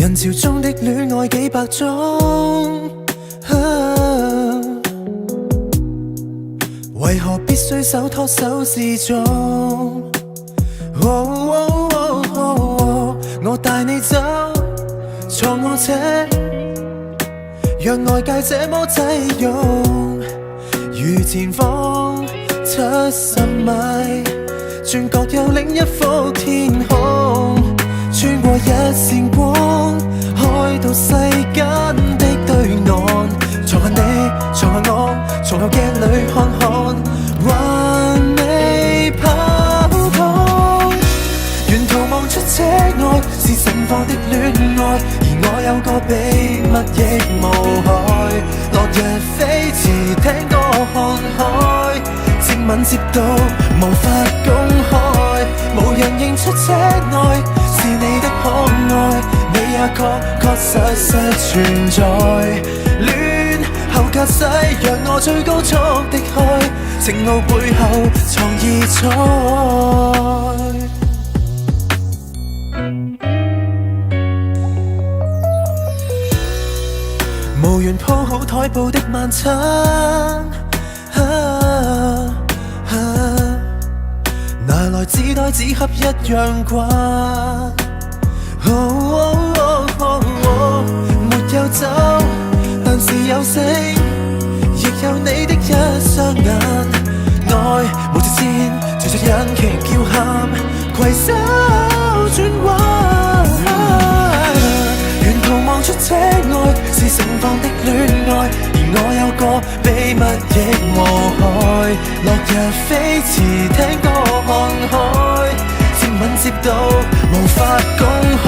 人潮中的戀愛幾百種，為何必須手拖手示眾？我帶你走，坐我車，讓外界這麼擠擁，如前方70米，轉角有另一幅天空，穿過一線光，開到世間的對岸。坐下你，坐下我，從後鏡裏看看，還未跑通。沿途望出車外是盛放的戀愛，而我有個秘密亦無害。落日飛馳，聽歌看海，接吻接到無法公開，無人認出車內是你的可愛，你也確實存在。戀後駕駛，讓我最高速的開，情路背後藏異彩。無緣鋪好台布的晚餐，拿來紙袋紙盒一樣慣。沒有酒，但是有星，亦有你的一雙眼。愛無直線，隨着引擎叫喊，攜手轉彎。沿途望出車外是盛放的戀愛，而我有個秘密亦無害。落日飛馳，聽歌看海，接吻接到無法公開，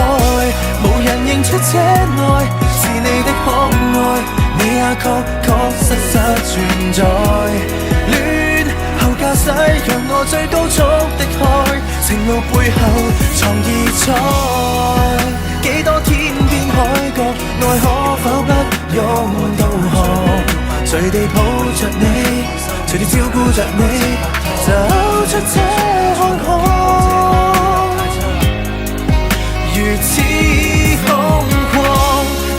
無人認出車內是你的可愛，你也確實存在。戀後駕駛，讓我最高速的開，情路背後藏異彩。幾多天邊海角，愛可否不用導航？隨地抱着你，隨地照顧着你，走出這看看，如此空曠。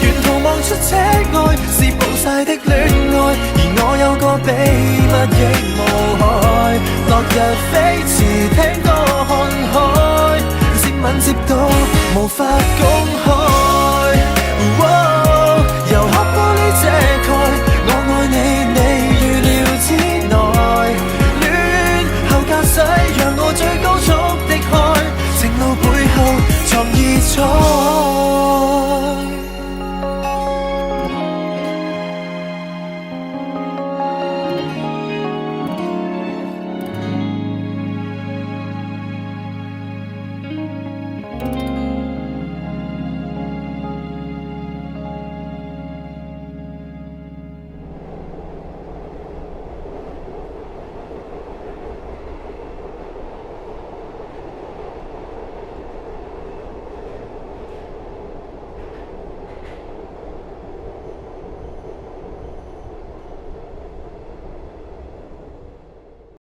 沿途望出車外是暴曬的戀愛，而我有個秘密亦無害。落日飛馳，聽歌看海，接吻接到無法